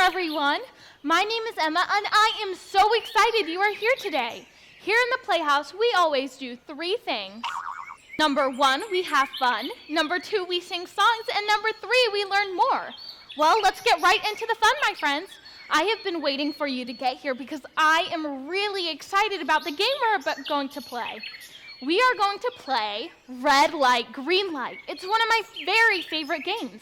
everyone. My name is Emma, and I am so excited you are here today. Here in the Playhouse, we always do 3 things. Number 1, we have fun. Number 2, we sing songs. And number 3, we learn more. Well, let's get right into the fun, my friends. I have been waiting for you to get here because I am really excited about the game we're going to play. We are going to play Red Light, Green Light. It's one of my very favorite games.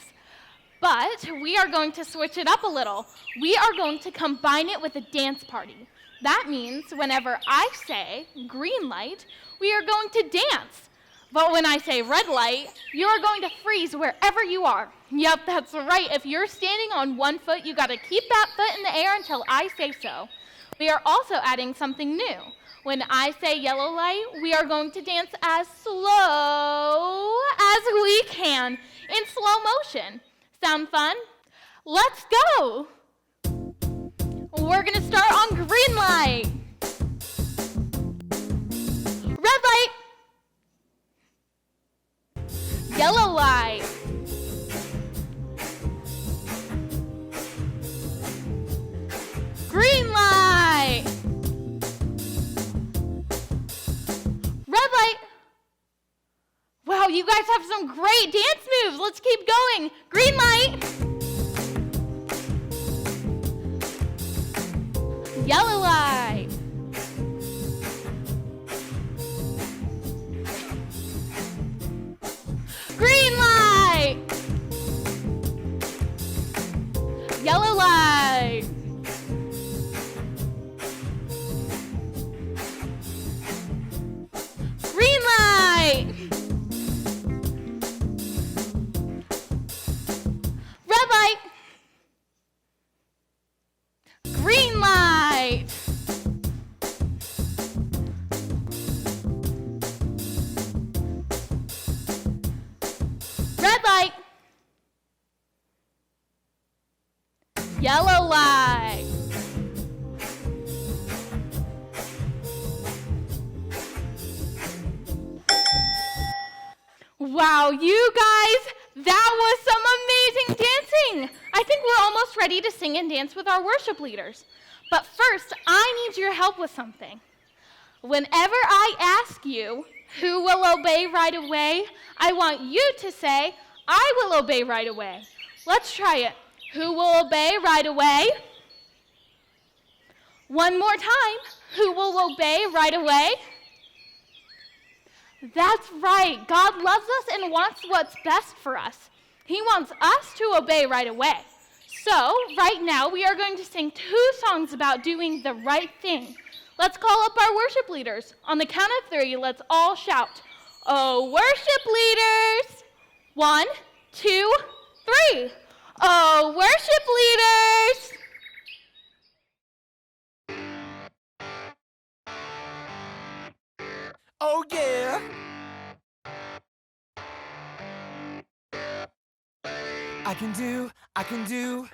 But we are going to switch it up a little. We are going to combine it with a dance party. That means whenever I say green light, we are going to dance. But when I say red light, you are going to freeze wherever you are. Yep, that's right. If you're standing on one foot, you got to keep that foot in the air until I say so. We are also adding something new. When I say yellow light, we are going to dance as slow as we can in slow motion. Sound fun? Let's go! We're gonna start on green light. Red light. Yellow light. Green light. Red light. Wow, you guys have some great dance moves. Let's keep going. Green light. Yellow light. Green light. Yellow light. Green light. Red light. Green light. Red light. Yellow light. Wow, you guys, that was some amazing dancing. I think we're almost ready to sing and dance with our worship leaders. But first, I need your help with something. Whenever I ask you who will obey right away, I want you to say, I will obey right away. Let's try it. Who will obey right away? One more time. Who will obey right away? That's right. God loves us and wants what's best for us. He wants us to obey right away. So, right now, we are going to sing 2 songs about doing the right thing. Let's call up our worship leaders. On the count of 3, let's all shout, "Oh, worship leaders!" 1, 2, 3. Oh, worship leaders! Oh yeah! I can do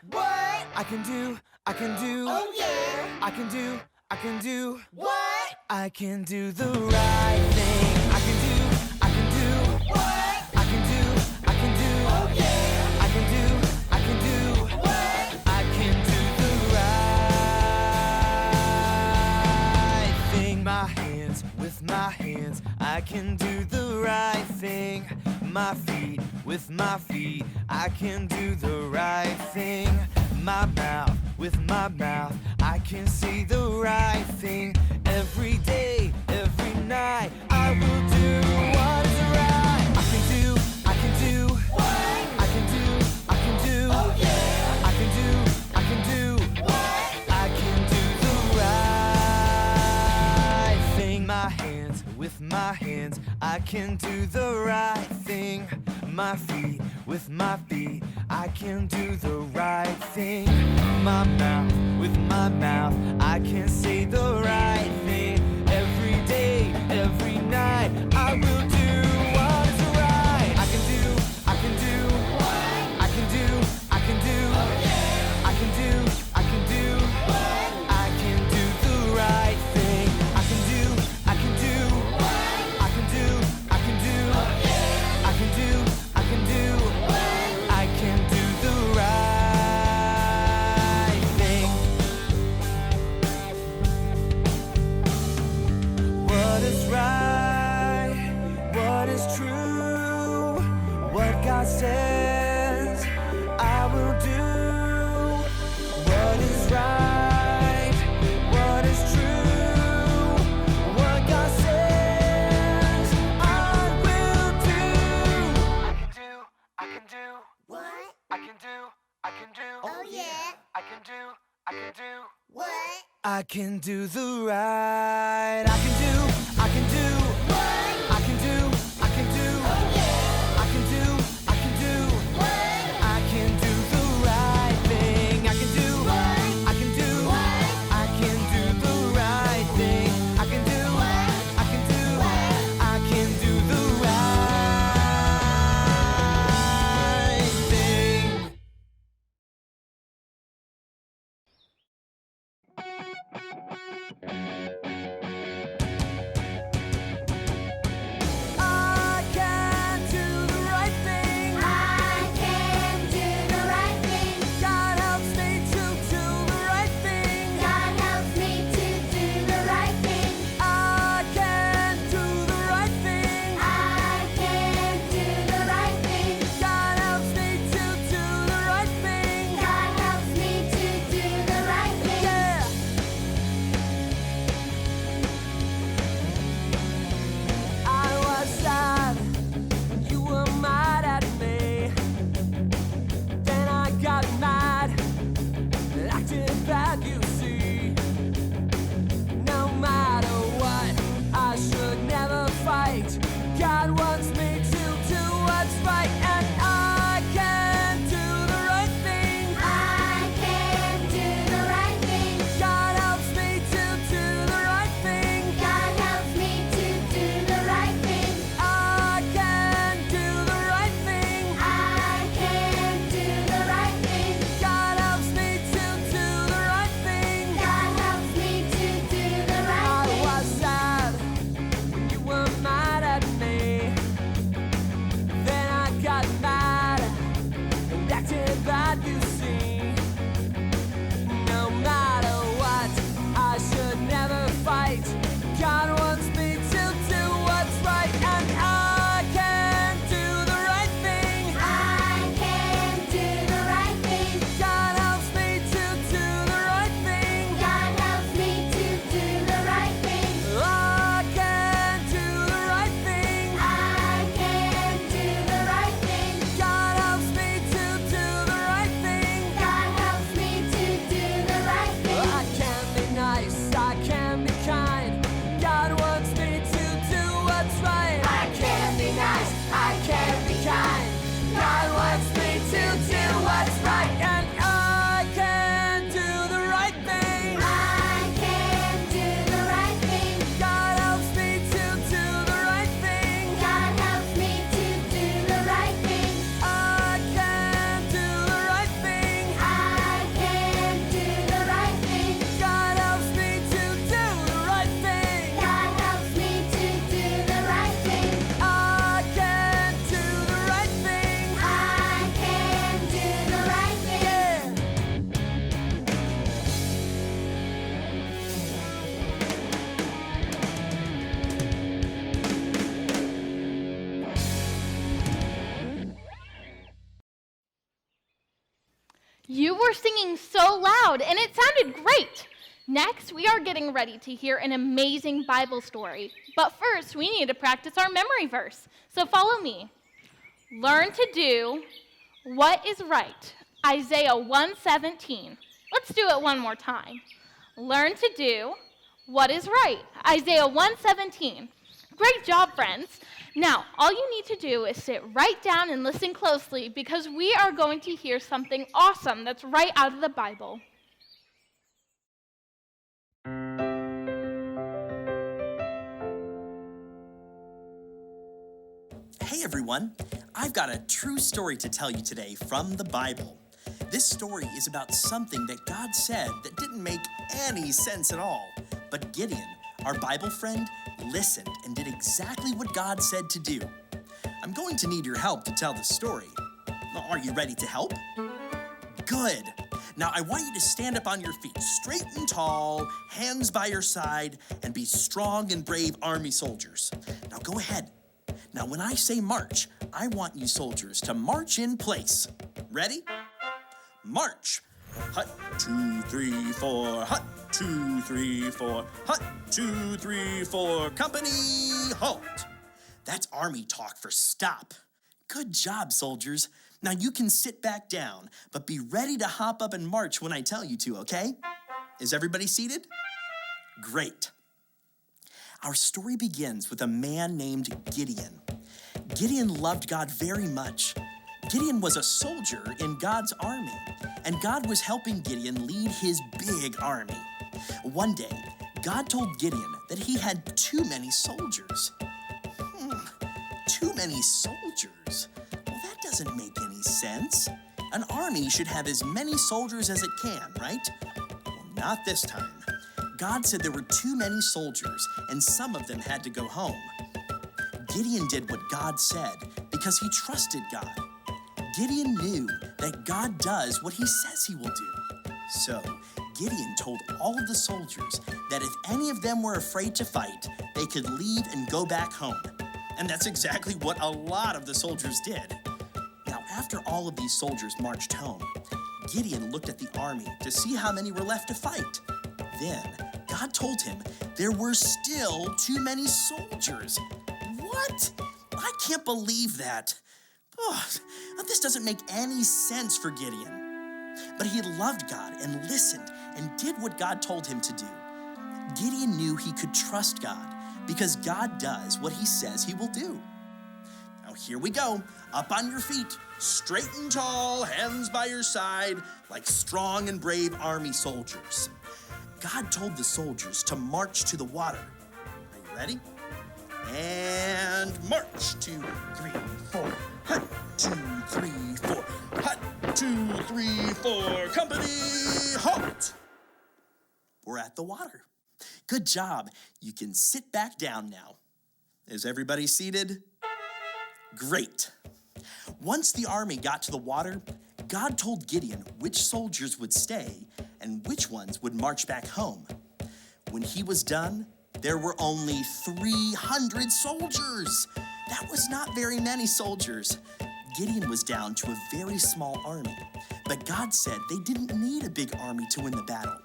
what? I can do oh yeah! I can do what? I can do the right thing. I can do what? I can do oh yeah! I can do what? I can do the right thing. My hands, with my hands, I can do the right thing. My feet, with my feet, I can do the right thing. My mouth, with my mouth, I can say the right thing. Every day, every night, I will do what is right. I can do what? I can do oh yeah! I can do what? I can do the right thing. My hands, with my hands, I can do the right thing. My feet, with my feet, I can do the right thing. My mouth, with my mouth, I can say the right thing. Every day, every night, I will do what is right. I can do what? I can do oh yeah! I can do what? I can do the right thing. I can do what? I can do oh yeah! I can do what? I can do the right what? I can do the right. I can do what? I can do, I can do, oh yeah. I can do what? I can do the right thing. I can do what? I can do what? I can do the right thing. I can do what? I can do what? I can do the right thing. I can do the right thing. I can do the right thing. God helps me to do the right thing. God helps me to do the right thing. I can do the right thing. I can do the right thing. God helps me to do the right thing. God helps me to do the right thing. Yeah. I was sad. You were mad at me. Then I got mad and acted bad, you see. No matter what, I should never fight. God wants me to do what's right, and I can do the right thing. I can do the right thing. God helps me to do the right thing. God helps me to do the right thing. I can do the right thing. I can do the right thing. God helps me to do the right thing. God helps me to do the I right thing. was sad when you were mad at me. Then I got mad and acted bad, you see. No matter what, I should never fight. God wants me to do what's right, and I can do the right thing. I can do the right thing. God helps me to do the right thing. God helps me to do the right thing. I can do the right thing. I can do the right thing. God helps me to do the right thing. God helps me to do the right thing. I can be nice, I can be kind. God wants me to do what's right. I can be nice, I can be kind. God wants me to do what's right, and I can do the right thing. I can do the right thing. God helps me to do the right thing. God helps me to do the right thing. I can do the right thing. I can do the right thing. God helps me to do the right thing. God helps me to do the right thing. I can do the right thing. I can do the right thing. Yeah. You were singing so loud, and it sounded great. Next, we are getting ready to hear an amazing Bible story. But first, we need to practice our memory verse. So follow me. Learn to do what is right. Isaiah 1:17. Let's do it one more time. Learn to do what is right. Isaiah 1:17. Great job, friends. Now, all you need to do is sit right down and listen closely because we are going to hear something awesome that's right out of the Bible. Hey everyone, I've got a true story to tell you today from the Bible. This story is about something that God said that didn't make any sense at all. But Gideon, our Bible friend, listened and did exactly what God said to do. I'm going to need your help to tell the story. Are you ready to help? Good. Now I want you to stand up on your feet, straight and tall, hands by your side, and be strong and brave army soldiers. Now go ahead. Now when I say march, I want you soldiers to march in place. Ready? March. Hut, 2, 3, 4. Hut, 2, 3, 4. Hut, 2, 3, 4. Company, halt. That's army talk for stop. Good job, soldiers. Now you can sit back down, but be ready to hop up and march when I tell you to, okay? Is everybody seated? Great. Our story begins with a man named Gideon. Gideon loved God very much. Gideon was a soldier in God's army, and God was helping Gideon lead his big army. One day, God told Gideon that he had too many soldiers. Too many soldiers? Well, that doesn't make any sense. An army should have as many soldiers as it can, right? Well, not this time. God said there were too many soldiers, and some of them had to go home. Gideon did what God said because he trusted God. Gideon knew that God does what he says he will do. So, Gideon told all of the soldiers that if any of them were afraid to fight, they could leave and go back home. And that's exactly what a lot of the soldiers did. Now, after all of these soldiers marched home, Gideon looked at the army to see how many were left to fight. Then, God told him there were still too many soldiers. What? I can't believe that. Oh, this doesn't make any sense for Gideon. But he loved God and listened and did what God told him to do. Gideon knew he could trust God because God does what he says he will do. Now here we go. Up on your feet, straight and tall, hands by your side, like strong and brave army soldiers. God told the soldiers to march to the water. Are you ready? And march. 2, 3, 4. Hut, 2, 3, 4. Hut, 2, 3, 4. Company, halt. We're at the water. Good job. You can sit back down now. Is everybody seated? Great. Once the army got to the water, God told Gideon which soldiers would stay and which ones would march back home. When he was done, there were only 300 soldiers. That was not very many soldiers. Gideon was down to a very small army, but God said they didn't need a big army to win the battle.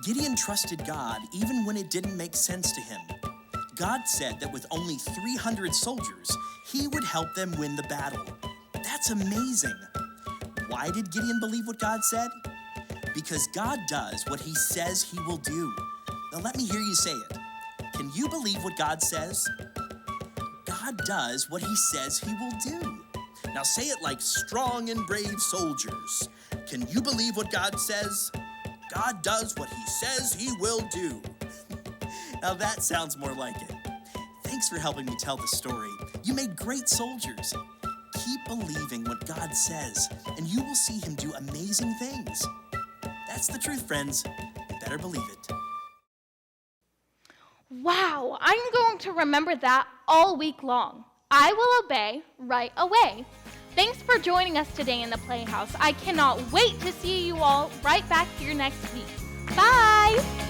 Gideon trusted God even when it didn't make sense to him. God said that with only 300 soldiers, he would help them win the battle. That's amazing. Why did Gideon believe what God said? Because God does what he says he will do. Now let me hear you say it. Can you believe what God says? God does what he says he will do. Now say it like strong and brave soldiers. Can you believe what God says? God does what he says he will do. Now that sounds more like it. Thanks for helping me tell the story. You made great soldiers. Keep believing what God says, and you will see him do amazing things. That's the truth, friends. You better believe it. Wow, I'm going to remember that all week long. I will obey right away. Thanks for joining us today in the Playhouse. I cannot wait to see you all right back here next week. Bye!